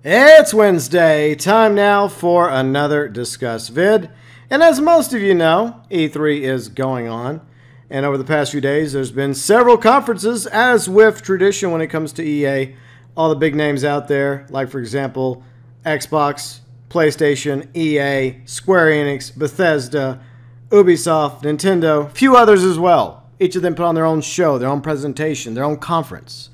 It's Wednesday, time now for another Discuss vid. And as most of you know, E3 is going on. And over the past few days, there's been several conferences, as with tradition when it comes to EA. All the big names out there, like for example, Xbox, PlayStation, EA, Square Enix, Bethesda, Ubisoft, Nintendo, a few others as well. Each of them put on their own show, their own presentation, their own conference.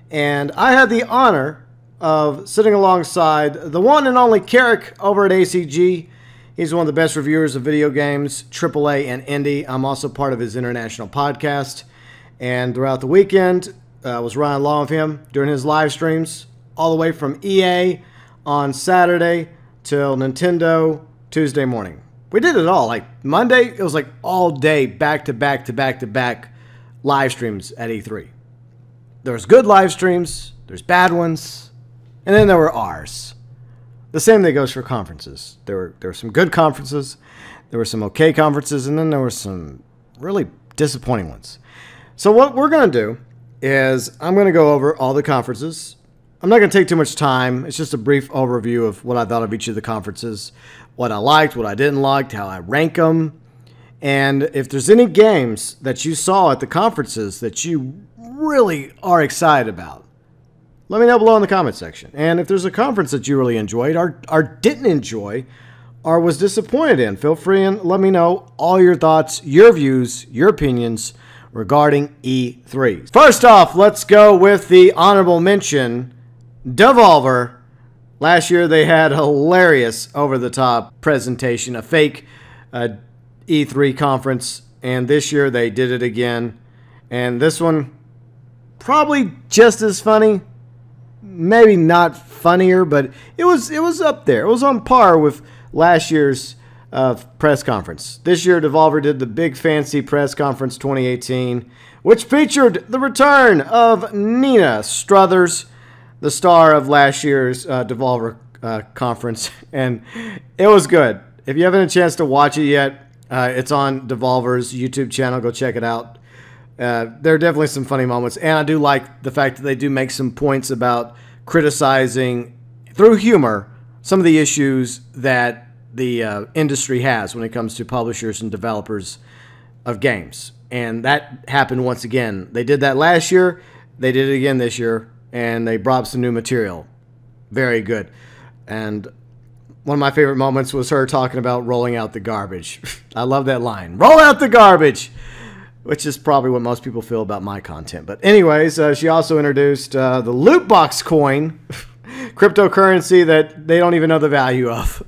And I had the honor of sitting alongside the one and only Carrick over at ACG. He's one of the best reviewers of video games, AAA and indie. I'm also part of his international podcast. And throughout the weekend, I was riding along with him during his live streams, all the way from EA on Saturday till Nintendo Tuesday morning. We did it all. Like Monday, it was like all day, back to back to back to back live streams at E3. There's good live streams, there's bad ones, and then there were ours. The same thing goes for conferences. There were some good conferences, there were some okay conferences, and then there were some really disappointing ones. So what we're going to do is I'm going to go over all the conferences. I'm not going to take too much time. It's just a brief overview of what I thought of each of the conferences, what I liked, what I didn't like, how I rank them. And if there's any games that you saw at the conferences that you really are excited about, let me know below in the comment section. And if there's a conference that you really enjoyed or didn't enjoy or was disappointed in, feel free and let me know all your thoughts, your views, your opinions regarding E3. First off, let's go with the honorable mention, Devolver. Last year they had a hilarious over-the-top presentation, a fake E3 conference, and this year they did it again. And this one, probably just as funny. Maybe not funnier, but it was up there. It was on par with last year's press conference. This year, Devolver did the Big Fancy Press Conference 2018, which featured the return of Nina Struthers, the star of last year's Devolver conference, and it was good. If you haven't had a chance to watch it yet, it's on Devolver's YouTube channel. Go check it out. There are definitely some funny moments, and I do like the fact that they do make some points about criticizing, through humor, some of the issues that the industry has when it comes to publishers and developers of games. And that happened once again. They did that last year, they did it again this year, and they brought some new material. Very good. And one of my favorite moments was her talking about rolling out the garbage. I love that line. Roll out the garbage! Which is probably what most people feel about my content. But anyways, she also introduced the loot box coin, cryptocurrency that they don't even know the value of.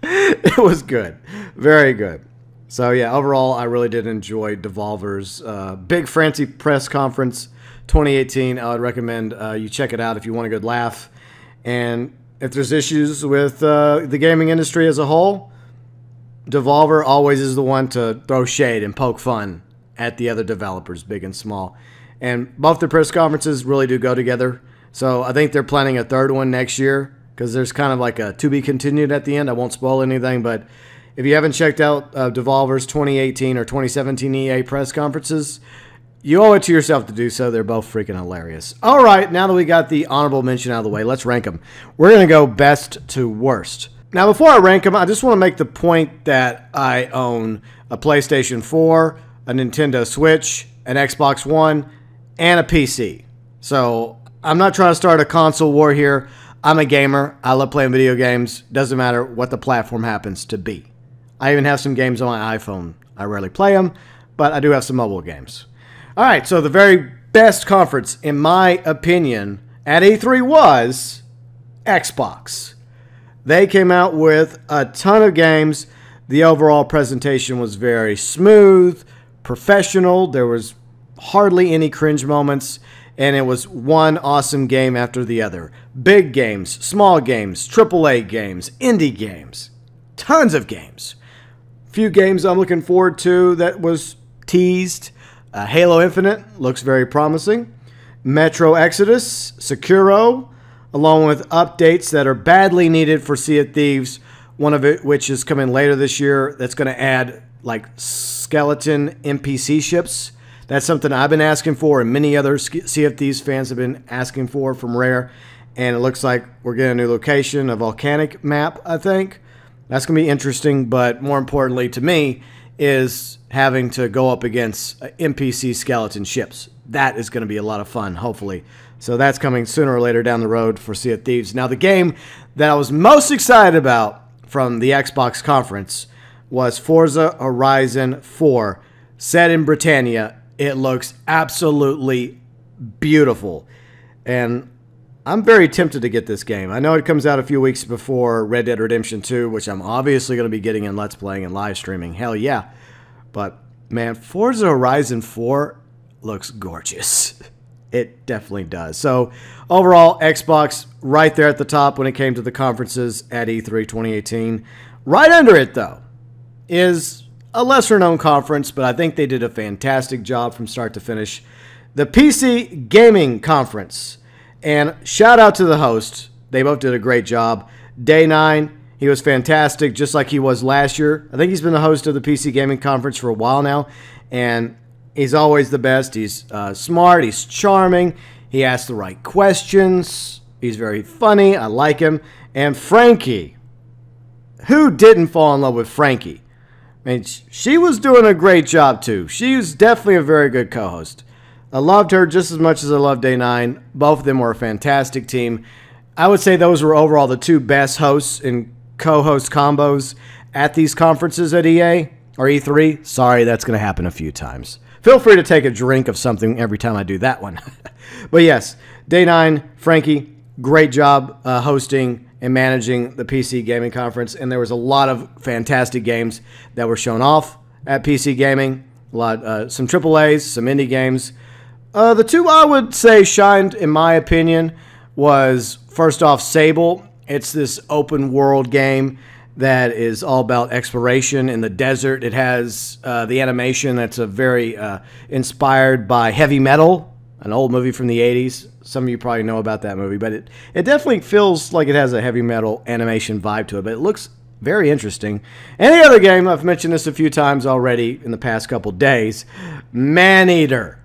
It was good. Very good. So yeah, overall, I really did enjoy Devolver's Big Fancy Press Conference 2018. I would recommend you check it out if you want a good laugh. And if there's issues with the gaming industry as a whole, Devolver always is the one to throw shade and poke fun at the other developers, big and small. And both the press conferences really do go together. So I think they're planning a third one next year because there's kind of like a to be continued at the end. I won't spoil anything, but if you haven't checked out Devolver's 2018 or 2017 EA press conferences, you owe it to yourself to do so. They're both freaking hilarious. All right, now that we got the honorable mention out of the way, let's rank them. We're going to go best to worst. Now, before I rank them, I just want to make the point that I own a PlayStation 4, a Nintendo Switch, an Xbox One, and a PC. So I'm not trying to start a console war here. I'm a gamer. I love playing video games. Doesn't matter what the platform happens to be. I even have some games on my iPhone. I rarely play them, but I do have some mobile games. All right, so the very best conference, in my opinion, at E3 was Xbox. They came out with a ton of games. The overall presentation was very smooth, professional. There was hardly any cringe moments, and it was one awesome game after the other. Big games, small games, AAA games, indie games, tons of games. Few games I'm looking forward to that was teased. Halo Infinite looks very promising. Metro Exodus, Sekiro, along with updates that are badly needed for Sea of Thieves, one of it which is coming later this year that's going to add like skeleton NPC ships. That's something I've been asking for and many other Sea of Thieves fans have been asking for from Rare. and it looks like we're getting a new location, a volcanic map, I think. That's going to be interesting, but more importantly to me is having to go up against NPC skeleton ships. That is going to be a lot of fun, hopefully. So that's coming sooner or later down the road for Sea of Thieves. Now, the game that I was most excited about from the Xbox conference was Forza Horizon 4, set in Britannia. It looks absolutely beautiful, and I'm very tempted to get this game. I know it comes out a few weeks before Red Dead Redemption 2, which I'm obviously going to be getting in Let's Playing and live streaming. Hell yeah. But, man, Forza Horizon 4 looks gorgeous. It definitely does. So, overall, Xbox right there at the top when it came to the conferences at E3 2018. Right under it, though, is a lesser-known conference, but I think they did a fantastic job from start to finish. The PC Gaming Conference. And shout out to the host. They both did a great job. Day 9, he was fantastic, just like he was last year. I think he's been the host of the PC Gaming Conference for a while now, and he's always the best. He's smart. He's charming. He asks the right questions. He's very funny. I like him. And Frankie. Who didn't fall in love with Frankie? I mean, she was doing a great job, too. She was definitely a very good co-host. I loved her just as much as I loved Day 9. Both of them were a fantastic team. I would say those were overall the two best hosts and co-host combos at these conferences at EA or E3. Sorry, that's going to happen a few times. Feel free to take a drink of something every time I do that one. But yes, Day 9, Frankie, great job hosting and managing the PC Gaming Conference. And there was a lot of fantastic games that were shown off at PC Gaming. Some AAAs, some indie games. The two I would say shined, in my opinion, was first off Sable. It's this open world game that is all about exploration in the desert. It has the animation that's very inspired by Heavy Metal, an old movie from the 80s. Some of you probably know about that movie, but it definitely feels like it has a Heavy Metal animation vibe to it, but it looks very interesting. Any other game, I've mentioned this a few times already in the past couple days, Maneater.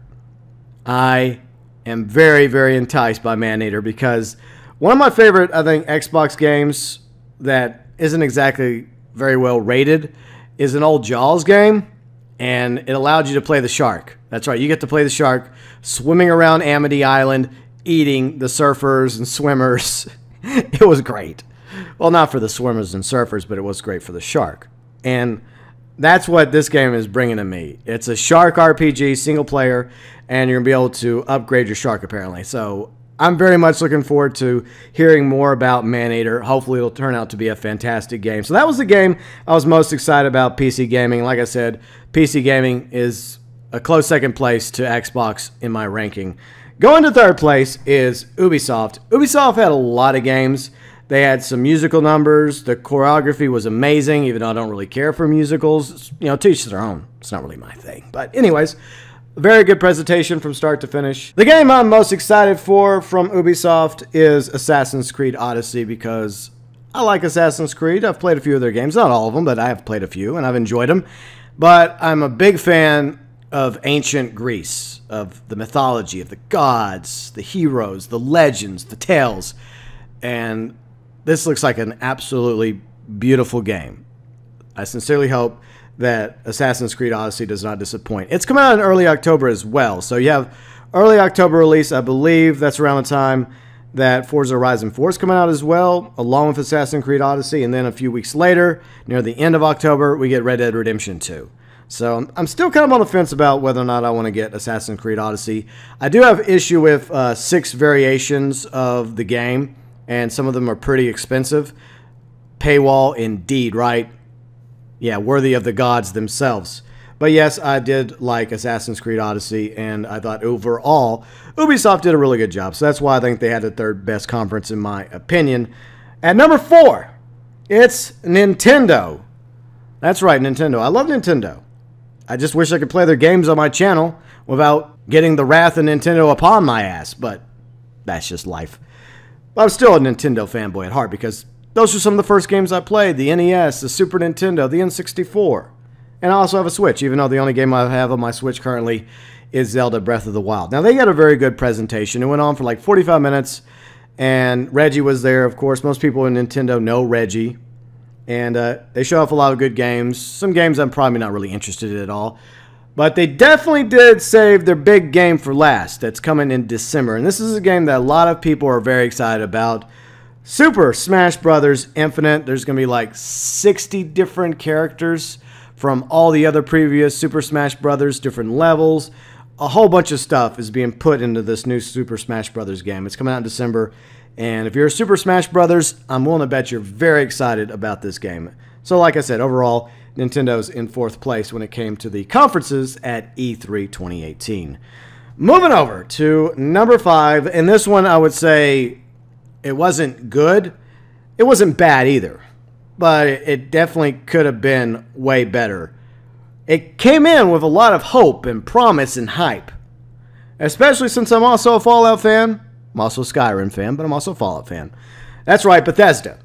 I am very, very enticed by Maneater because one of my favorite, I think, Xbox games that isn't exactly very well rated is an old Jaws game, and it allowed you to play the shark. That's right, you get to play the shark swimming around Amity Island, eating the surfers and swimmers. It was great. Well, not for the swimmers and surfers, but it was great for the shark. And that's what this game is bringing to me. It's a shark RPG, single player, and you're going to be able to upgrade your shark, apparently. So I'm very much looking forward to hearing more about Maneater. Hopefully it'll turn out to be a fantastic game. So that was the game I was most excited about, PC Gaming. Like I said, PC Gaming is a close second place to Xbox in my ranking. Going to third place is Ubisoft. Ubisoft had a lot of games. They had some musical numbers. The choreography was amazing, even though I don't really care for musicals. You know, to each their own. It's not really my thing. But anyways, very good presentation from start to finish. The game I'm most excited for from Ubisoft is Assassin's Creed Odyssey because I like Assassin's Creed. I've played a few of their games. Not all of them, but I have played a few, and I've enjoyed them. But I'm a big fan of ancient Greece, of the mythology, of the gods, the heroes, the legends, the tales. And this looks like an absolutely beautiful game. I sincerely hope that Assassin's Creed Odyssey does not disappoint. It's coming out in early October as well. So you have early October release. I believe that's around the time that Forza Horizon 4 is coming out as well, along with Assassin's Creed Odyssey. And then a few weeks later, near the end of October, we get Red Dead Redemption 2. So I'm still kind of on the fence about whether or not I want to get Assassin's Creed Odyssey. I do have issue with 6 variations of the game, and some of them are pretty expensive. Paywall indeed, right? Yeah, worthy of the gods themselves. But yes, I did like Assassin's Creed Odyssey, and I thought overall, Ubisoft did a really good job. So that's why I think they had the third best conference in my opinion. At number 4, it's Nintendo. That's right, Nintendo. I love Nintendo. I just wish I could play their games on my channel without getting the wrath of Nintendo upon my ass, but that's just life. I'm still a Nintendo fanboy at heart because those are some of the first games I played. The NES, the Super Nintendo, the N64. And I also have a Switch, even though the only game I have on my Switch currently is Zelda Breath of the Wild. Now, they had a very good presentation. It went on for like 45 minutes. And Reggie was there, of course. Most people in Nintendo know Reggie. And they show off a lot of good games. Some games I'm probably not really interested in at all. But they definitely did save their big game for last. That's coming in December. And this is a game that a lot of people are very excited about. Super Smash Bros. Infinite. There's going to be like 60 different characters from all the other previous Super Smash Bros. Different levels. A whole bunch of stuff is being put into this new Super Smash Bros. Game. It's coming out in December. And if you're a Super Smash Bros., I'm willing to bet you're very excited about this game. So like I said, overall, Nintendo's in 4th place when it came to the conferences at E3 2018. Moving over to number 5, and this one I would say it wasn't good. It wasn't bad either, but it definitely could have been way better. It came in with a lot of hope and promise and hype, especially since I'm also a Fallout fan. I'm also a Skyrim fan, but I'm also a Fallout fan. That's right, Bethesda.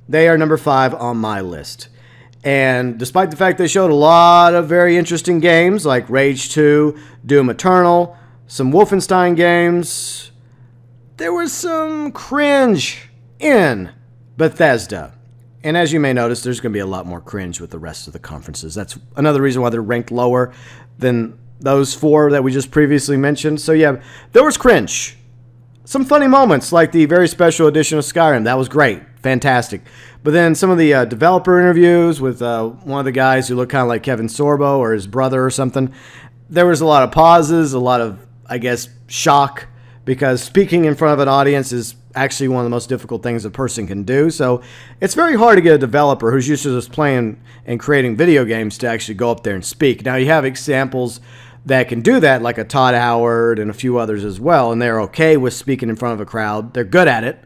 They are number 5 on my list. And despite the fact they showed a lot of very interesting games like Rage 2, Doom Eternal, some Wolfenstein games, there was some cringe in Bethesda. And as you may notice, there's going to be a lot more cringe with the rest of the conferences. That's another reason why they're ranked lower than those 4 that we just previously mentioned. So yeah, there was cringe. Some funny moments like the very special edition of Skyrim. That was great. Fantastic. But then some of the developer interviews with one of the guys who looked kind of like Kevin Sorbo or his brother or something, there was a lot of pauses, a lot of, I guess, shock, because speaking in front of an audience is actually one of the most difficult things a person can do. So it's very hard to get a developer who's used to just playing and creating video games to actually go up there and speak. Now, you have examples that can do that, like a Todd Howard and a few others as well, and they're okay with speaking in front of a crowd. They're good at it.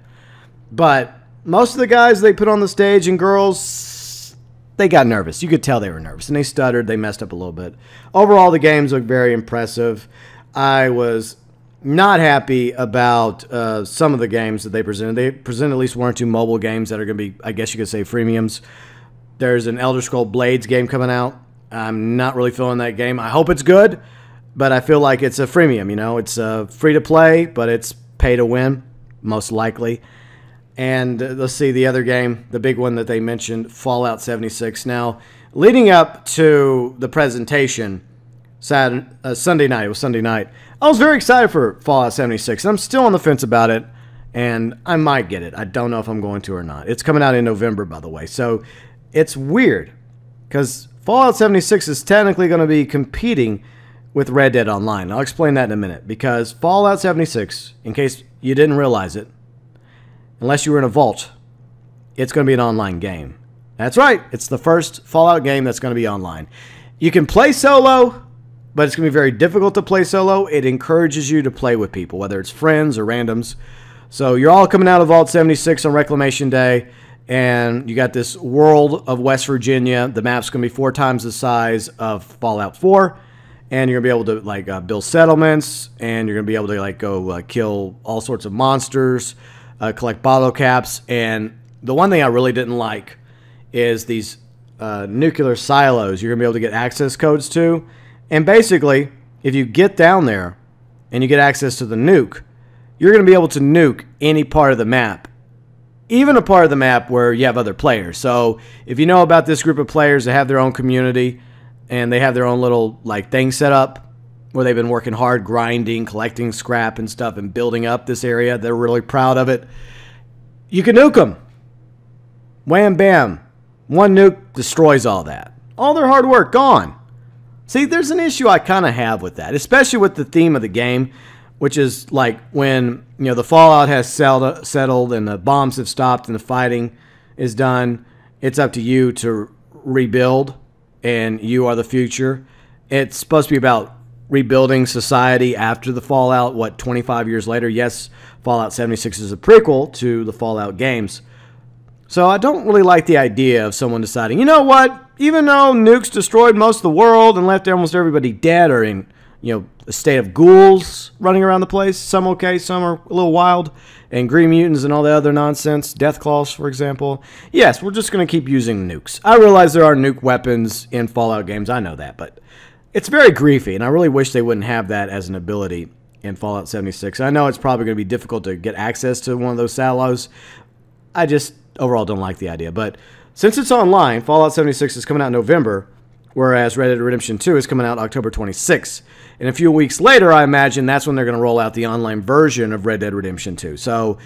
But most of the guys they put on the stage and girls, they got nervous. You could tell they were nervous, and they stuttered. They messed up a little bit. Overall, the games look very impressive. I was not happy about some of the games that they presented. They presented at least 1 or 2 mobile games that are going to be, I guess you could say, freemiums. There's an Elder Scrolls Blades game coming out. I'm not really feeling that game. I hope it's good, but I feel like it's a freemium, you know. It's free to play, but it's pay to win, most likely. And let's see, the other game, the big one that they mentioned, Fallout 76. Now, leading up to the presentation, Sunday night, it was Sunday night, I was very excited for Fallout 76. I'm still on the fence about it, and I might get it. I don't know if I'm going to or not. It's coming out in November, by the way. So it's weird, because Fallout 76 is technically going to be competing with Red Dead Online. I'll explain that in a minute, because Fallout 76, in case you didn't realize it, unless you were in a vault, it's going to be an online game. That's right. It's the first Fallout game that's going to be online. You can play solo, but it's going to be very difficult to play solo. It encourages you to play with people, whether it's friends or randoms. So you're all coming out of Vault 76 on Reclamation Day, and you got this world of West Virginia. The map's going to be 4 times the size of Fallout 4, and you're going to be able to like build settlements, and you're going to be able to like go kill all sorts of monsters, collect bottle caps. And the one thing I really didn't like is these nuclear silos you're going to be able to get access codes to. And basically, if you get down there and you get access to the nuke, you're going to be able to nuke any part of the map, even a part of the map where you have other players. So if you know about this group of players that have their own community and they have their own little like thing set up where they've been working hard, grinding, collecting scrap and stuff and building up this area, they're really proud of it, you can nuke them. Wham, bam. One nuke destroys all that. All their hard work gone. See, there's an issue I kind of have with that, especially with the theme of the game, which is like when, you know, the fallout has settled and the bombs have stopped and the fighting is done. It's up to you to rebuild, and you are the future. It's supposed to be about rebuilding society after the fallout, what, 25 years later? Yes, Fallout 76 is a prequel to the Fallout games. So I don't really like the idea of someone deciding, you know what, even though nukes destroyed most of the world and left almost everybody dead or in, you know, a state of ghouls running around the place, some okay, some are a little wild, and green mutants and all the other nonsense, death claws, for example. Yes, we're just going to keep using nukes. I realize there are nuke weapons in Fallout games, I know that, but it's very griefy, and I really wish they wouldn't have that as an ability in Fallout 76. I know it's probably going to be difficult to get access to one of those silos. I just overall don't like the idea. But since it's online, Fallout 76 is coming out in November, whereas Red Dead Redemption 2 is coming out October 26th. And a few weeks later, I imagine that's when they're going to roll out the online version of Red Dead Redemption 2. So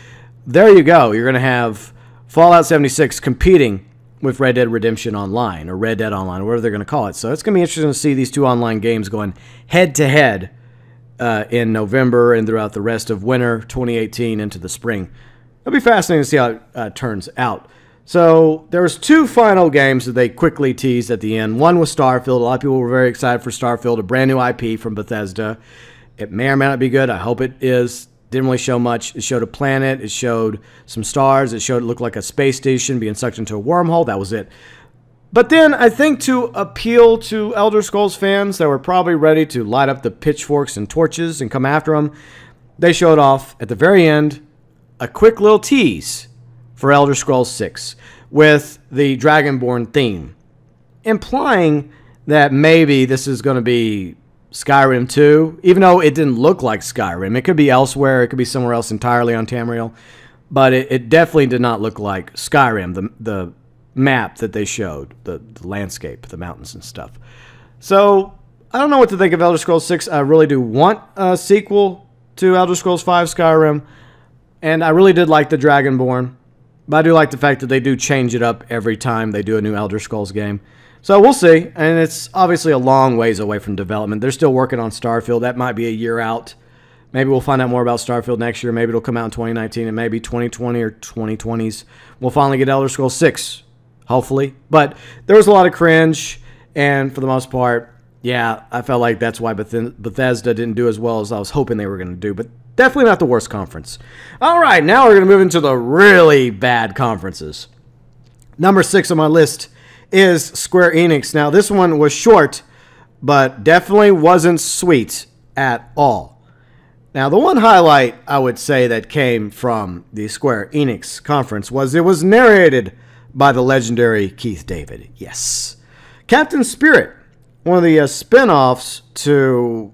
there you go. You're going to have Fallout 76 competing with Red Dead Redemption Online, or Red Dead Online, or whatever they're going to call it. So it's going to be interesting to see these two online games going head-to-head in November and throughout the rest of winter 2018 into the spring. It'll be fascinating to see how it turns out. So there was two final games that they quickly teased at the end. One was Starfield. A lot of people were very excited for Starfield, a brand new IP from Bethesda. It may or may not be good. I hope it is. Didn't really show much. It showed a planet. It showed some stars. It looked like a space station being sucked into a wormhole. That was it. But then I think to appeal to Elder Scrolls fans that were probably ready to light up the pitchforks and torches and come after them, they showed off at the very end a quick little tease for Elder Scrolls 6 with the Dragonborn theme, implying that maybe this is going to be Skyrim 2, even though it didn't look like Skyrim. It could be elsewhere. It could be somewhere else entirely on Tamriel. But it definitely did not look like Skyrim, the map that they showed, the landscape, the mountains and stuff. So I don't know what to think of Elder Scrolls 6. I really do want a sequel to Elder Scrolls 5 Skyrim. And I really did like the Dragonborn. But I do like the fact that they do change it up every time they do a new Elder Scrolls game. So we'll see, and it's obviously a long ways away from development. They're still working on Starfield. That might be a year out. Maybe we'll find out more about Starfield next year. Maybe it'll come out in 2019, and maybe 2020 or 2020s. We'll finally get Elder Scrolls 6, hopefully. But there was a lot of cringe, and for the most part, yeah, I felt like that's why Bethesda didn't do as well as I was hoping they were going to do. But definitely not the worst conference. All right, now we're going to move into the really bad conferences. Number 6 on my list is Square Enix. Now, this one was short, but definitely wasn't sweet at all. Now, the one highlight I would say that came from the Square Enix conference was it was narrated by the legendary Keith David. Yes. Captain Spirit, one of the spin-offs to,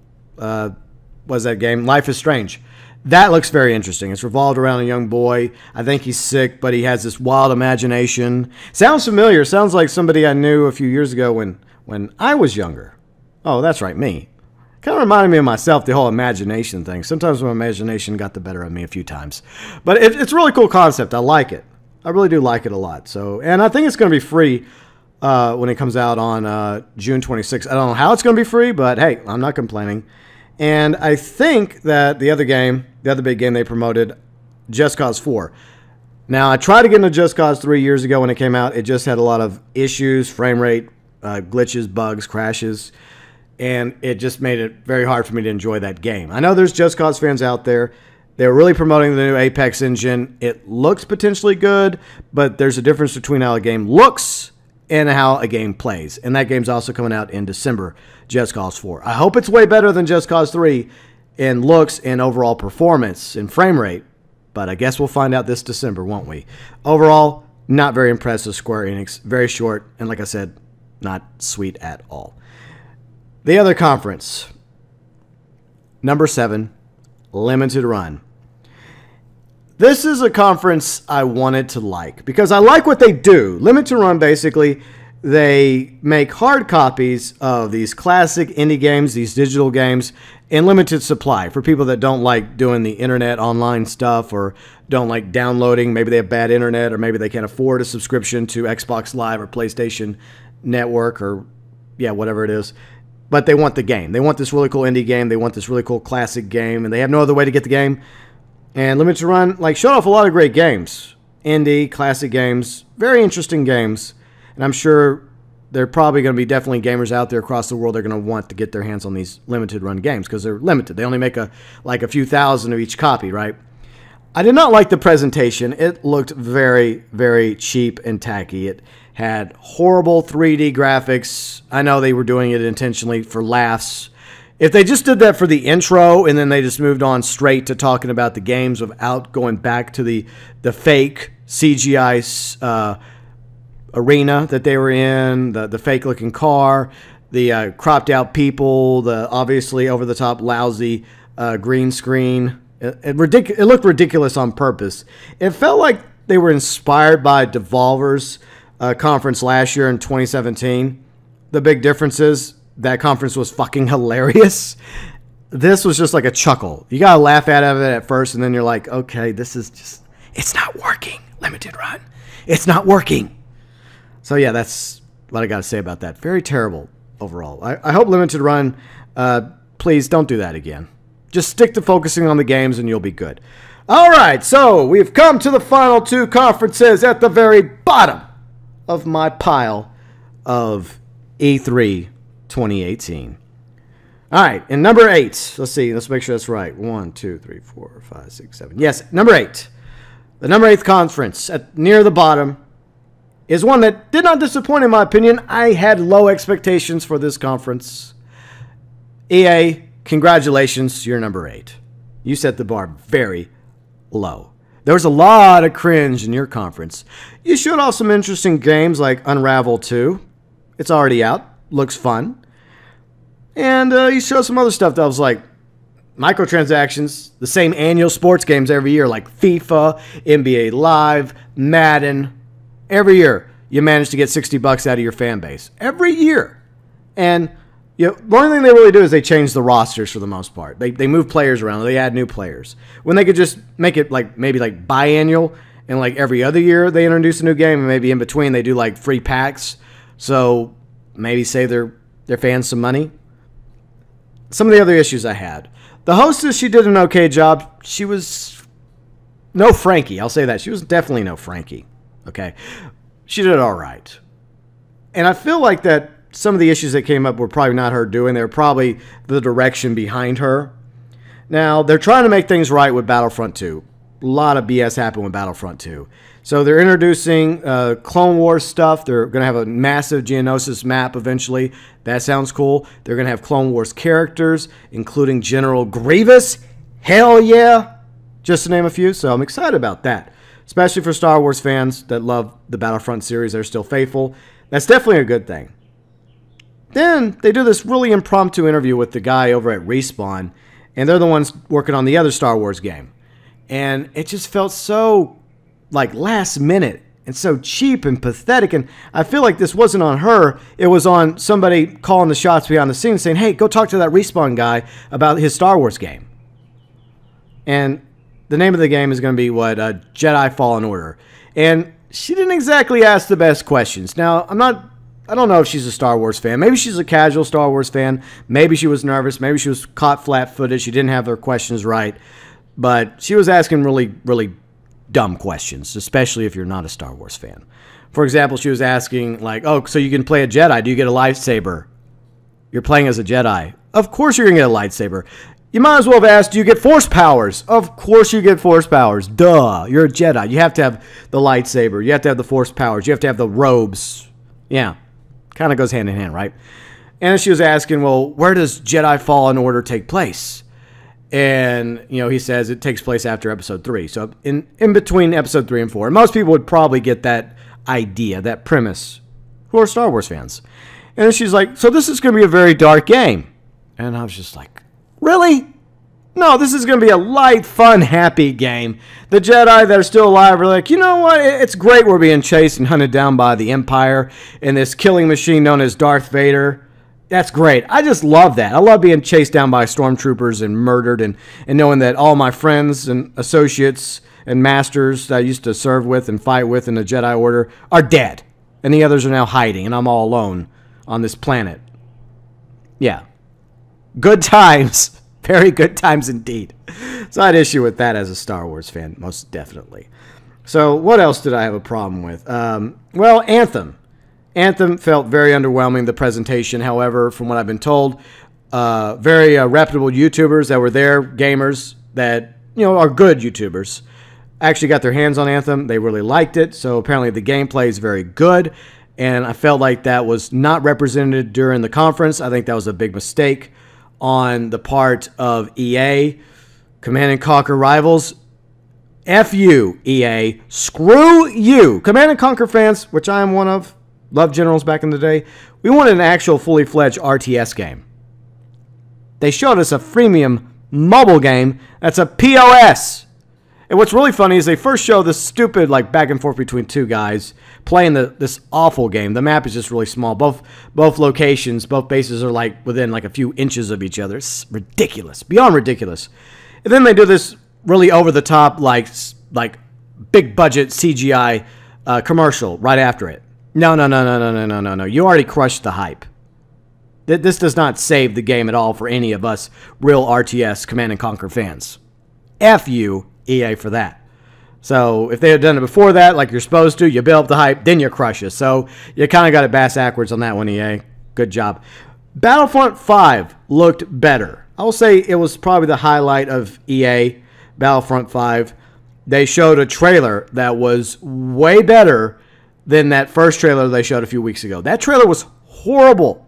what's that game? Life is Strange. That looks very interesting. It's revolved around a young boy. I think he's sick, but he has this wild imagination. Sounds familiar. Sounds like somebody I knew a few years ago when I was younger. Oh, that's right, me. Kind of reminded me of myself, the whole imagination thing. Sometimes my imagination got the better of me a few times. But it's a really cool concept. I like it. I really do like it a lot. So, and I think it's going to be free when it comes out on June 26th. I don't know how it's going to be free, but hey, I'm not complaining. And I think that the other big game they promoted, Just Cause 4. Now, I tried to get into Just Cause 3 years ago when it came out. It just had a lot of issues, frame rate, glitches, bugs, crashes, and it just made it very hard for me to enjoy that game. I know there's Just Cause fans out there. They're really promoting the new Apex engine. It looks potentially good, but there's a difference between how a game looks and how a game plays. And that game's also coming out in December, Just Cause 4. I hope it's way better than Just Cause 3 in looks and overall performance and frame rate. But I guess we'll find out this December, won't we? Overall, not very impressed with Square Enix. Very short, and like I said, not sweet at all. The other conference, number 7, Limited Run. This is a conference I wanted to like because I like what they do. Limited Run, basically, they make hard copies of these classic indie games, these digital games, in limited supply for people that don't like doing the internet online stuff or don't like downloading. Maybe they have bad internet or maybe they can't afford a subscription to Xbox Live or PlayStation Network or, yeah, whatever it is. But they want the game. They want this really cool indie game. They want this really cool classic game, and they have no other way to get the game. And Limited Run, like, showed off a lot of great games. Indie, classic games, very interesting games. And I'm sure there are probably going to be definitely gamers out there across the world that are going to want to get their hands on these Limited Run games because they're limited. They only make a few thousand of each copy, right? I did not like the presentation. It looked very, very cheap and tacky. It had horrible 3D graphics. I know they were doing it intentionally for laughs. If they just did that for the intro and then they just moved on straight to talking about the games without going back to the fake CGI arena that they were in, the fake-looking car, the cropped-out people, the obviously over-the-top lousy green screen. It looked ridiculous on purpose. It felt like they were inspired by Devolver's conference last year in 2017. The big difference is that conference was fucking hilarious. This was just like a chuckle. You gotta laugh out of it at first, and then you're like, okay, this is just, it's not working. Limited run. It's not working. So yeah, that's what I gotta say about that. Very terrible overall. I hope limited run, please don't do that again. Just stick to focusing on the games and you'll be good. All right, so we've come to the final two conferences at the very bottom of my pile of E3 2018. All right, and number 8. Let's see. Let's make sure that's right. 1, 2, 3, 4, 5, 6, 7. Yes, number 8. The number 8th conference near the bottom is one that did not disappoint in my opinion. I had low expectations for this conference. EA, congratulations, you're number 8. You set the bar very low. There was a lot of cringe in your conference. You showed off some interesting games like Unravel 2. It's already out. Looks fun. And you showed some other stuff that was like microtransactions, the same annual sports games every year like FIFA, NBA Live, Madden. Every year you manage to get $60 out of your fan base. Every year. And the only thing they really do is they change the rosters for the most part. They move players around. They add new players. When they could just make it like maybe like biannual, and like every other year they introduce a new game, and maybe in between they do like free packs. So maybe save their fans some money. Some of the other issues I had. The hostess, she did an okay job. She was no Frankie. I'll say that. She was definitely no Frankie. Okay. She did all right. And I feel like that some of the issues that came up were probably not her doing. They were probably the direction behind her. Now, they're trying to make things right with Battlefront 2. A lot of BS happened with Battlefront 2. So they're introducing Clone Wars stuff. They're going to have a massive Geonosis map eventually. That sounds cool. They're going to have Clone Wars characters, including General Grievous. Hell yeah! Just to name a few. So I'm excited about that. Especially for Star Wars fans that love the Battlefront series. They're still faithful. That's definitely a good thing. Then they do this really impromptu interview with the guy over at Respawn. And they're the ones working on the other Star Wars game. And it just felt so like last minute and so cheap and pathetic. And I feel like this wasn't on her. It was on somebody calling the shots behind the scenes saying, hey, go talk to that Respawn guy about his Star Wars game. And the name of the game is going to be what? Jedi Fallen Order. And she didn't exactly ask the best questions. Now, I don't know if she's a Star Wars fan. Maybe she's a casual Star Wars fan. Maybe she was nervous. Maybe she was caught flat-footed. She didn't have her questions right. But she was asking really, really dumb questions, especially if you're not a Star Wars fan. For example, she was asking, like, oh, so you can play a Jedi. Do you get a lightsaber? You're playing as a Jedi. Of course you're going to get a lightsaber. You might as well have asked, do you get Force powers? Of course you get Force powers. Duh. You're a Jedi. You have to have the lightsaber. You have to have the Force powers. You have to have the robes. Yeah. Kind of goes hand in hand, right? And she was asking, well, where does Jedi Fallen Order take place? And, he says it takes place after episode 3. So in between episode 3 and 4. And most people would probably get that idea, that premise, who are Star Wars fans. And then she's like, so this is going to be a very dark game. And I was just like, really? No, this is going to be a light, fun, happy game. The Jedi that are still alive are like, you know what? It's great we're being chased and hunted down by the Empire and this killing machine known as Darth Vader. That's great. I just love that. I love being chased down by stormtroopers and murdered and knowing that all my friends and associates and masters that I used to serve with and fight with in the Jedi Order are dead. And the others are now hiding and I'm all alone on this planet. Yeah. Good times. Very good times indeed. So I had issue with that as a Star Wars fan, most definitely. So what else did I have a problem with? Well, Anthem. Anthem felt very underwhelming, the presentation. However, from what I've been told, very reputable YouTubers that were there, gamers that, are good YouTubers, actually got their hands on Anthem. They really liked it. So apparently the gameplay is very good. And I felt like that was not represented during the conference. I think that was a big mistake on the part of EA. Command & Conquer Rivals. F you, EA. Screw you. Command & Conquer fans, which I am one of, loved Generals back in the day. We wanted an actual fully fledged RTS game. They showed us a freemium mobile game that's a POS. And what's really funny is they first show this stupid like back and forth between two guys playing this awful game. The map is just really small. Both locations, both bases are like within like a few inches of each other. It's ridiculous, beyond ridiculous. And then they do this really over the top like big budget CGI commercial right after it. No. You already crushed the hype. This does not save the game at all for any of us real RTS Command & Conquer fans. F you, EA, for that. So if they had done it before that, like you're supposed to, you build up the hype, then you crush us. So you kind of got it backwards on that one, EA. Good job. Battlefront 5 looked better. I will say it was probably the highlight of EA, Battlefront 5. They showed a trailer that was way better than that first trailer they showed a few weeks ago. That trailer was horrible.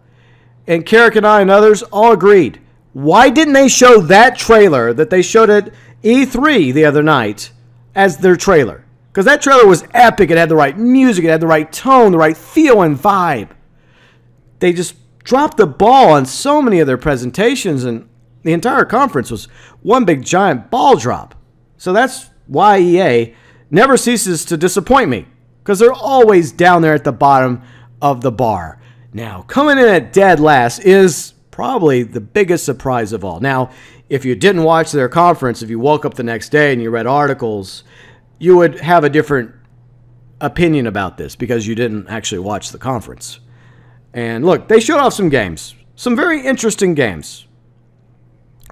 And Carrick and I and others all agreed. Why didn't they show that trailer that they showed at E3 the other night as their trailer? Because that trailer was epic. It had the right music. It had the right tone, the right feel and vibe. They just dropped the ball on so many of their presentations, and the entire conference was one big giant ball drop. So that's why EA never ceases to disappoint me, because they're always down there at the bottom of the bar. Now, coming in at dead last is probably the biggest surprise of all. Now, if you didn't watch their conference, if you woke up the next day and you read articles, you would have a different opinion about this because you didn't actually watch the conference. And look, they showed off some games, some very interesting games.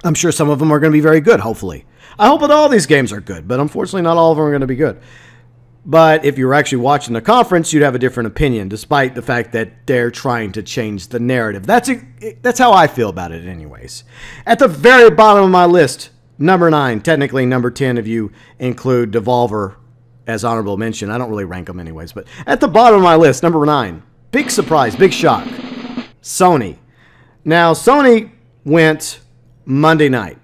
I'm sure some of them are going to be very good, hopefully. I hope that all these games are good, but unfortunately not all of them are going to be good. But if you were actually watching the conference, you'd have a different opinion, despite the fact that they're trying to change the narrative. That's how I feel about it anyways. At the very bottom of my list, number 9, technically number 10 if you include Devolver as honorable mention. I don't really rank them anyways, but at the bottom of my list, number 9, big surprise, big shock, Sony. Now, Sony went Monday night,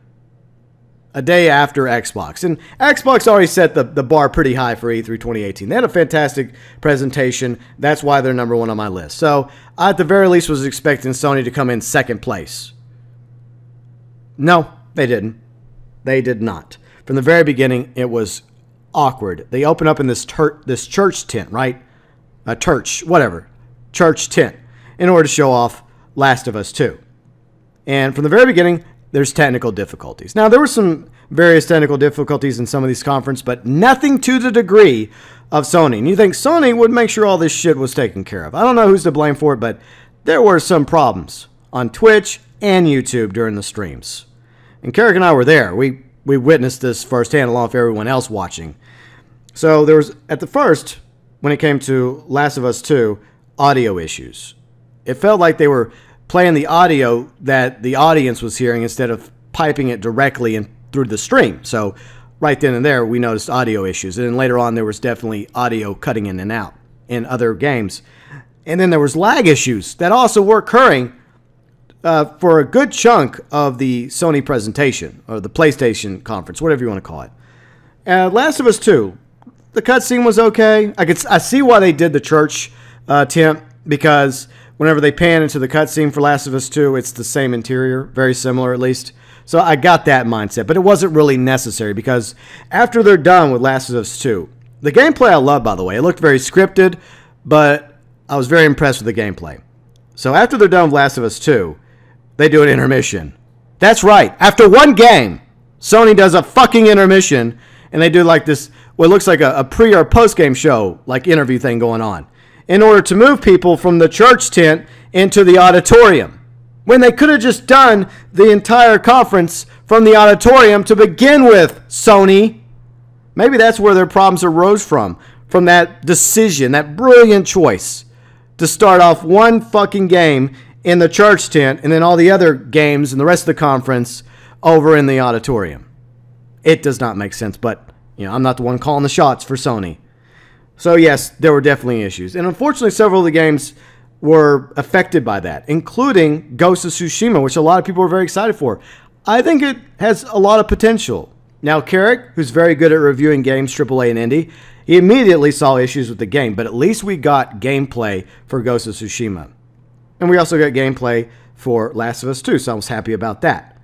a day after Xbox. And Xbox already set the bar pretty high for E3 2018. They had a fantastic presentation. That's why they're number 1 on my list. So I, at the very least, was expecting Sony to come in second place. No, they didn't. They did not. From the very beginning, it was awkward. They open up in this church tent, right? A church, whatever. Church tent, in order to show off Last of Us 2. And from the very beginning, there's technical difficulties. Now, there were some various technical difficulties in some of these conferences, but nothing to the degree of Sony. And you think Sony would make sure all this shit was taken care of. I don't know who's to blame for it, but there were some problems on Twitch and YouTube during the streams. And Carrick and I were there. We witnessed this firsthand along with everyone else watching. So there was, at the first, when it came to Last of Us 2, audio issues. It felt like they were playing the audio that the audience was hearing instead of piping it directly in through the stream. So right then and there, we noticed audio issues. And then later on, there was definitely audio cutting in and out in other games. And then there was lag issues that also were occurring for a good chunk of the Sony presentation, or the PlayStation conference, whatever you want to call it. Last of Us 2, the cutscene was okay. I see why they did the church tent, because whenever they pan into the cutscene for Last of Us 2, it's the same interior, very similar at least. So I got that mindset, but it wasn't really necessary, because after they're done with Last of Us 2, the gameplay I love, by the way. It looked very scripted, but I was very impressed with the gameplay. So after they're done with Last of Us 2, they do an intermission. That's right. After one game, Sony does a fucking intermission, and they do like this, what looks like a pre- or post-game show, like interview thing going on, in order to move people from the church tent into the auditorium, when they could have just done the entire conference from the auditorium to begin with, Sony. Maybe that's where their problems arose from that decision, that brilliant choice to start off one fucking game in the church tent and then all the other games and the rest of the conference over in the auditorium. It does not make sense, but I'm not the one calling the shots for Sony. So yes, there were definitely issues. And unfortunately, several of the games were affected by that, including Ghost of Tsushima, which a lot of people were very excited for. I think it has a lot of potential. Now, Carrick, who's very good at reviewing games, AAA and indie, he immediately saw issues with the game, but at least we got gameplay for Ghost of Tsushima. And we also got gameplay for Last of Us 2, so I was happy about that.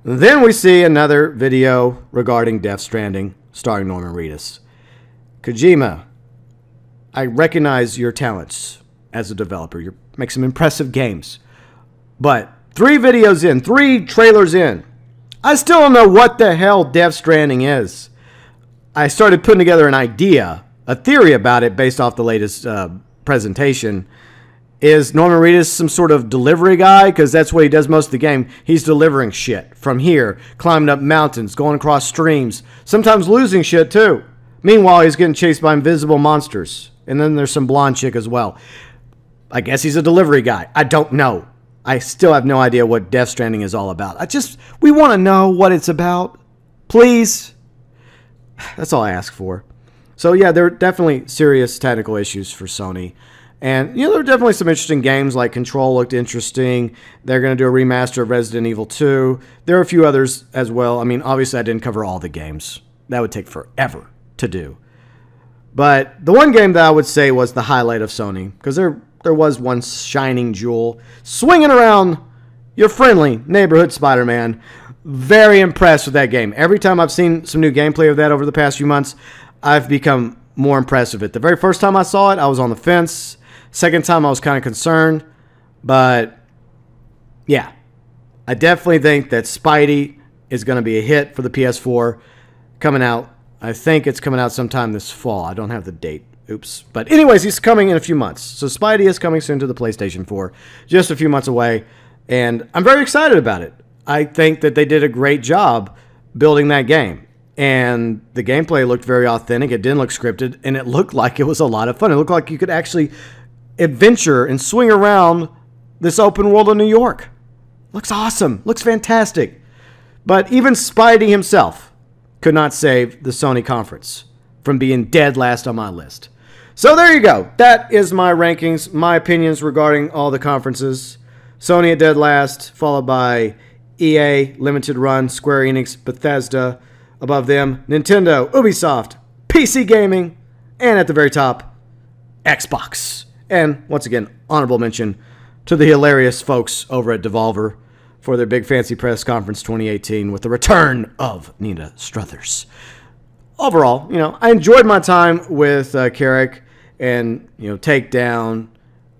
Then we see another video regarding Death Stranding, starring Norman Reedus. Kojima, I recognize your talents as a developer. You make some impressive games. But 3 videos in, 3 trailers in, I still don't know what the hell Death Stranding is. I started putting together an idea, a theory about it based off the latest presentation. Is Norman Reedus some sort of delivery guy? Because that's what he does most of the game. He's delivering shit from here, climbing up mountains, going across streams, sometimes losing shit too. Meanwhile, he's getting chased by invisible monsters. And then there's some blonde chick as well. I guess he's a delivery guy. I don't know. I still have no idea what Death Stranding is all about. We want to know what it's about. Please. That's all I ask for. So yeah, there are definitely serious technical issues for Sony. And, there are definitely some interesting games, like Control looked interesting. They're going to do a remaster of Resident Evil 2. There are a few others as well. I mean, obviously I didn't cover all the games. That would take forever to do. But the one game that I would say was the highlight of Sony, because there was one shining jewel swinging around your friendly neighborhood Spider-Man. Very impressed with that game. Every time I've seen some new gameplay of that over the past few months, I've become more impressed with it. The very first time I saw it, I was on the fence. Second time, I was kind of concerned. But, yeah. I definitely think that Spidey is going to be a hit for the PS4 coming out. I think it's coming out sometime this fall. I don't have the date. Oops. But anyways, he's coming in a few months. So Spidey is coming soon to the PlayStation 4. Just a few months away. And I'm very excited about it. I think that they did a great job building that game. And the gameplay looked very authentic. It didn't look scripted. And it looked like it was a lot of fun. It looked like you could actually adventure and swing around this open world of New York. Looks awesome. Looks fantastic. But even Spidey himself could not save the Sony conference from being dead last on my list. So there you go. That is my rankings, my opinions regarding all the conferences. Sony at dead last, followed by EA, Limited Run, Square Enix, Bethesda. Above them, Nintendo, Ubisoft, PC Gaming, and at the very top, Xbox. And once again, honorable mention to the hilarious folks over at Devolver for their big fancy press conference 2018 with the return of Nina Struthers. Overall, I enjoyed my time with Carrick and, Takedown,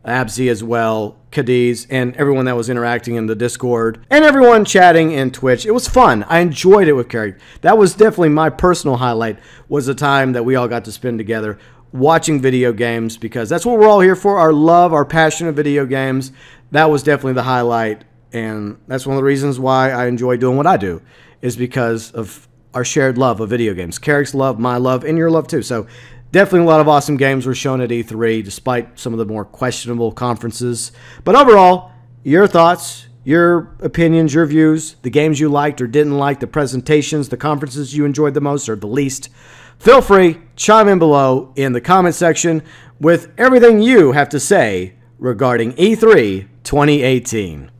Abzy as well, Cadiz, and everyone that was interacting in the Discord, and everyone chatting in Twitch. It was fun. I enjoyed it with Carrick. That was definitely my personal highlight, was the time that we all got to spend together watching video games, because that's what we're all here for, our love, our passion of video games. That was definitely the highlight, and that's one of the reasons why I enjoy doing what I do, is because of our shared love of video games. Carrick's love, my love, and your love too. So definitely a lot of awesome games were shown at E3, despite some of the more questionable conferences. But overall, your thoughts, your opinions, your views, the games you liked or didn't like, the presentations, the conferences you enjoyed the most or the least, feel free, chime in below in the comment section with everything you have to say regarding E3 2018.